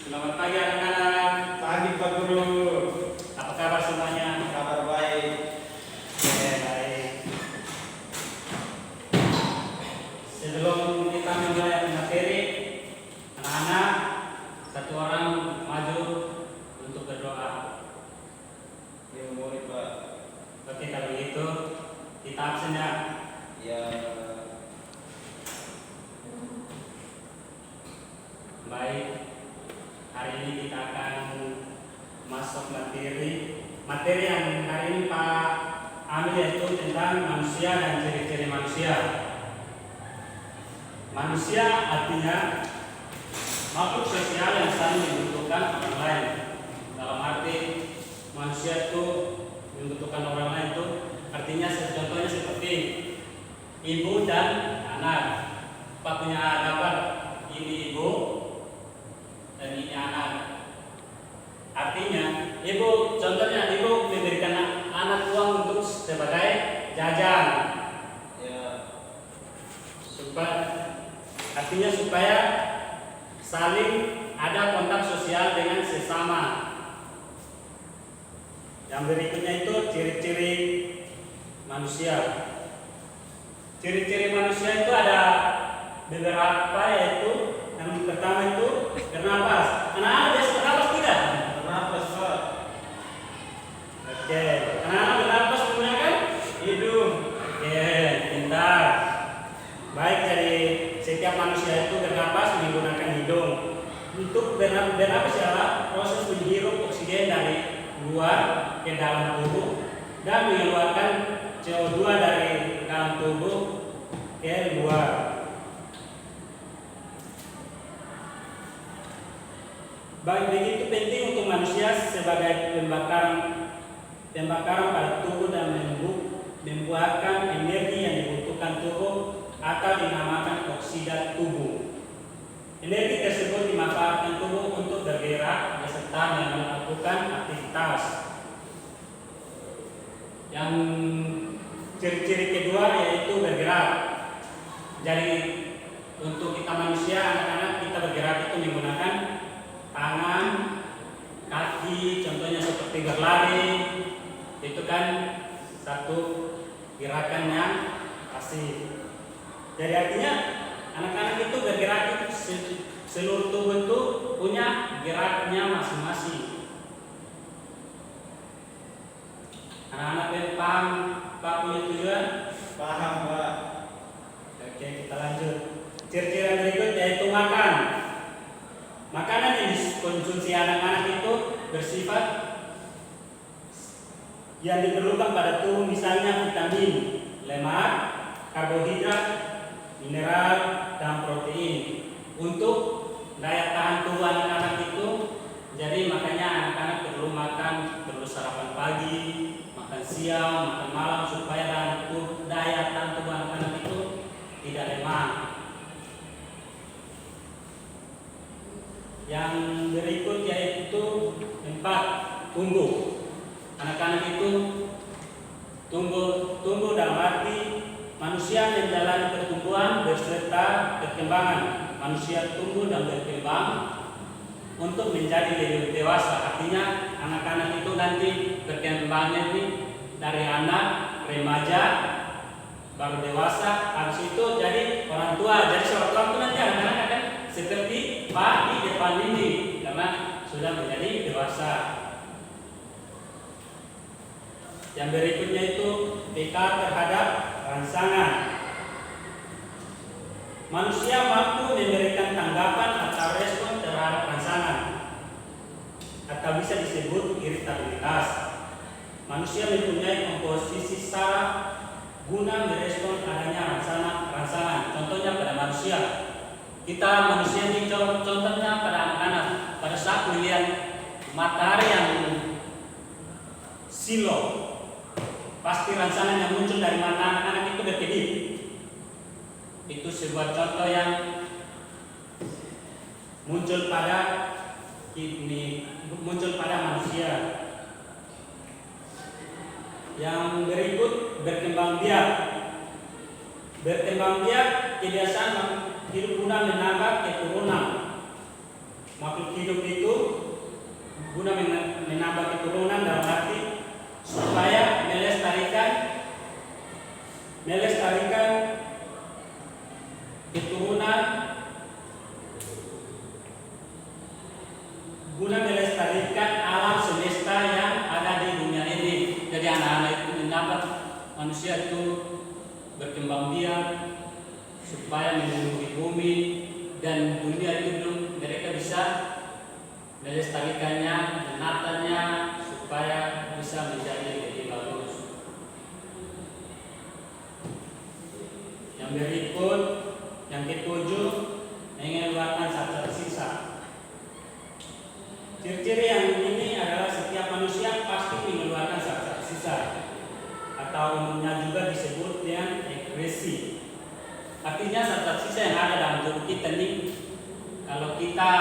Selamat pagi anak-anak. Pagi Pak Guru. Apa kabar semuanya? Kabar baik. Baik. Sebelum kita mulai materi, anak-anak satu orang maju untuk berdoa. Ya boleh Pak. Oke, kalau begitu kita absen ya. Ya. Baik. Hari ini kita akan masuk materi yang hari ini Pak ambil, yaitu tentang manusia dan ciri-ciri manusia. Manusia artinya makhluk sosial yang saling membutuhkan orang lain. Dalam arti manusia itu membutuhkan orang lain itu artinya contohnya seperti ibu dan anak. Pak punya gambar, ini ibu dan ini anak. Artinya ibu, contohnya ibu memberikan anak uang untuk sebagai jajan. Ya. Artinya supaya saling ada kontak sosial dengan sesama. Yang berikutnya itu ciri-ciri manusia. Ciri-ciri manusia itu ada beberapa, yaitu yang pertama itu bernapas. Anak-anak biasa bernapas tidak? Bernapas Pak. Oke, anak-anak bernapas menggunakan hidung. Oke, pintar. Baik, jadi setiap manusia itu bernapas menggunakan hidung. Untuk bernapas adalah proses menghirup oksigen dari luar ke dalam tubuh dan mengeluarkan CO2 dari dalam tubuh ke luar. Baik, begitu penting untuk manusia sebagai pembakaran pada tubuh dan membuahkan energi yang dibutuhkan tubuh atau dinamakan oksida tubuh. Energi tersebut dimanfaatkan tubuh untuk bergerak beserta melakukan aktivitas. Yang ciri-ciri kedua yaitu bergerak. Jadi untuk kita manusia, anak-anak, kita bergerak itu menggunakan tangan, kaki, contohnya seperti berlari. Itu kan satu gerakan yang pasif. Jadi artinya anak-anak itu bergerak itu seluruh tubuh itu punya geraknya masing-masing. Anak-anak paham Pak punya tujuan? Paham Pak. Oke, kita lanjut. Ciri-ciri yang berikut yaitu makan. Makanan yang dikonsumsi anak-anak itu bersifat yang diperlukan pada tubuh, misalnya vitamin, lemak, karbohidrat, mineral, dan protein. Untuk daya tahan tubuh anak-anak itu, jadi makanya anak-anak perlu sarapan pagi, makan siang, makan malam, supaya daya tahan tubuh anak-anak itu tidak lemah. Yang berikut yaitu 4, tumbuh. Anak-anak itu tumbuh dalam arti manusia menjalani pertumbuhan beserta perkembangan. Manusia tumbuh dan berkembang untuk menjadi lebih dewasa. Artinya anak-anak itu nanti perkembangannya ini dari anak, remaja, baru dewasa, habis itu jadi orang tua. Jadi seorang tua itu nanti anak-anak akan seperti Pak di depan ini karena sudah menjadi dewasa. Yang berikutnya itu peka terhadap rangsangan. Manusia mampu memberikan tanggapan atau respon terhadap rangsangan, atau bisa disebut iritabilitas. Manusia mempunyai komposisi saraf guna merespon adanya rangsangan. Contohnya pada manusia. Kita manusia ini contohnya pada anak-anak. Pada saat melihat matahari yang silau, pasti rangsangan yang muncul dari mata anak-anak itu berkedip. Itu sebuah contoh yang muncul pada manusia. Yang berikut berkembang biak. Berkembang biak kebiasaan hidup guna menambah keturunan. Makhluk hidup hidup itu guna menambah keturunan, dalam arti supaya melestarikan keturunan, guna melestarikan alam semesta yang ada di dunia ini. Jadi anak-anak itu mendapat manusia itu berkembang biak supaya memenuhi bumi dan dunia itu belum mereka bisa melestarikannya, menatanya supaya bisa menjadi lebih bagus. Yang berikut, yang ketujuh, mengeluarkan zat sisa. Ciri-ciri yang ini adalah setiap manusia pasti mengeluarkan zat sisa, atau umumnya juga disebut dengan ekresi. Artinya zat sisa yang ada dalam tubuh kita ini, kalau kita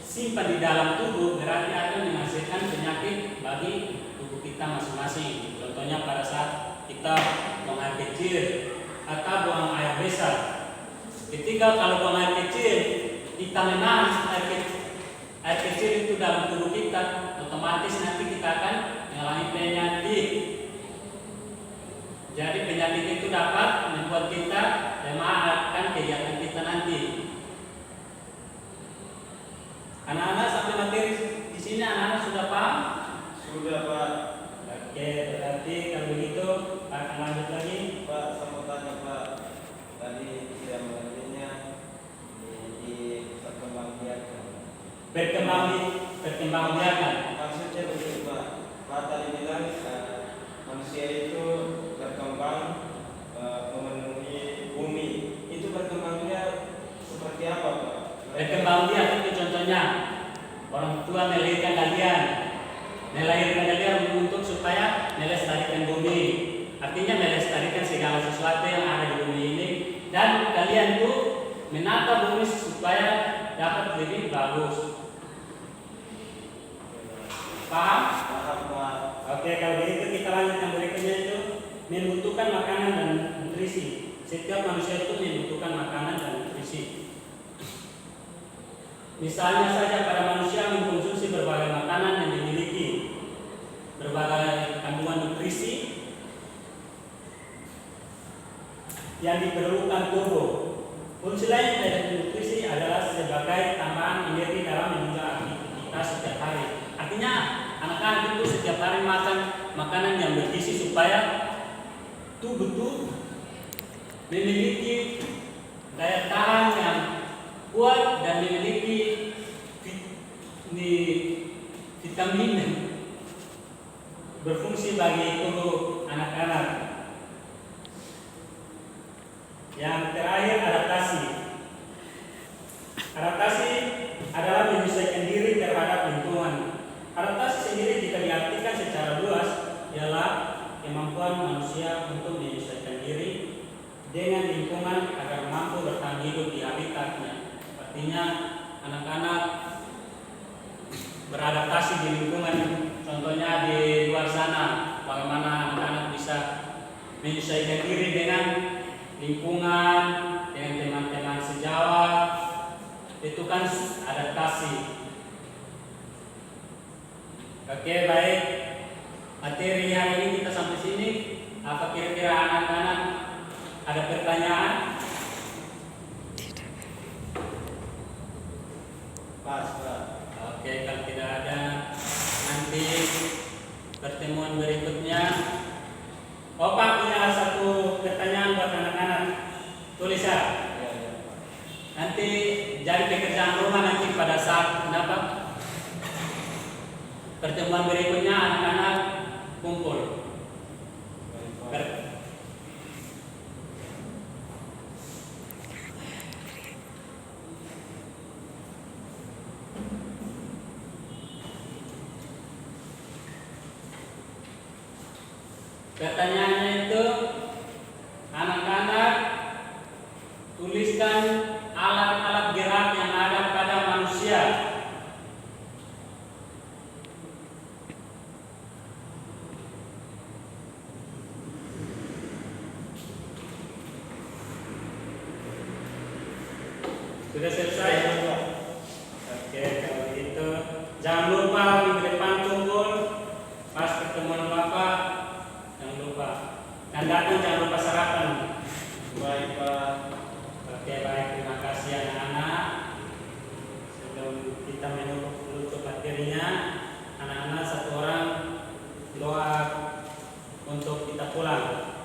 simpan di dalam tubuh, berarti akan menghasilkan penyakit bagi tubuh kita masing-masing. Contohnya pada saat kita buang air kecil atau buang air besar. Ketika kalau buang air kecil, kita menahan air kecil itu dalam tubuh kita, otomatis nanti kita akan mengalami penyakit. Jadi penyakit itu dapat membuat kita lemah akan kegiatan kita nanti. Anak-anak sampai materi di sini anak-anak sudah paham? Sudah Pak. Oke, berarti kalau begitu akan lanjut lagi. Pak, saya mau tanya Pak. Tadi tidak mengertinya di perkembangbiakan. Berkembangbiakan. Maksudnya begini Pak. Pak tadi bilang manusia itu berkembang memenuhi bumi. Itu berkembangnya seperti apa Pak? Berkembangbiak itu contohnya orang tua melahirkan kalian untuk supaya melestarikan bumi. Artinya melestarikan segala sesuatu yang ada di bumi ini, dan kalian tuh menata bumi supaya dapat lebih bagus. Paham? Paham Pak. Oke, kalau begitu kita lanjut yang berikutnya, itu membutuhkan makanan dan nutrisi. Setiap manusia itu membutuhkan makanan dan nutrisi. Misalnya saja pada manusia mengkonsumsi berbagai makanan yang memiliki berbagai kandungan nutrisi yang diperlukan tubuh. Fungsi lain dari nutrisi adalah sebagai tambahan energi dalam menunjang aktivitas setiap hari. Artinya anak-anak itu setiap hari makan makanan yang bergizi supaya tubuh itu memiliki daya tahan yang kuat dan memiliki vitamin berfungsi bagi tubuh anak-anak. Yang terakhir, adaptasi. Adaptasi adalah menyesuaikan diri terhadap lingkungan. Adaptasi sendiri jika diartikan secara luas ialah kemampuan manusia untuk menyesuaikan diri dengan lingkungan agar mampu bertahan hidup di habitatnya. Artinya anak-anak beradaptasi di lingkungan, contohnya di luar sana, bagaimana anak-anak bisa menyesuaikan diri dengan lingkungan, dengan teman-teman sejawat, itu kan adaptasi. Oke, baik, materi hari ini kita sampai sini. Apa kira-kira anak-anak ada pertanyaan? Pas Pak. Oke, kalau tidak ada, nanti pertemuan berikutnya. Oh Pak, punya satu pertanyaan buat anak-anak. Tulis ya. Ya, Pak. Nanti jadi pekerjaan rumah nanti pada saat kenapa? Pertemuan berikutnya anak-anak kumpul. Pertanyaannya itu, anak-anak tuliskan alat-alat gerak yang ada pada manusia. Sudah selesai? Oke. Anda pun jangan lupa sarapan. Baik Pak. Oke, baik, terima kasih anak-anak. Sebelum kita menutup materinya, anak-anak satu orang doa untuk kita pulang.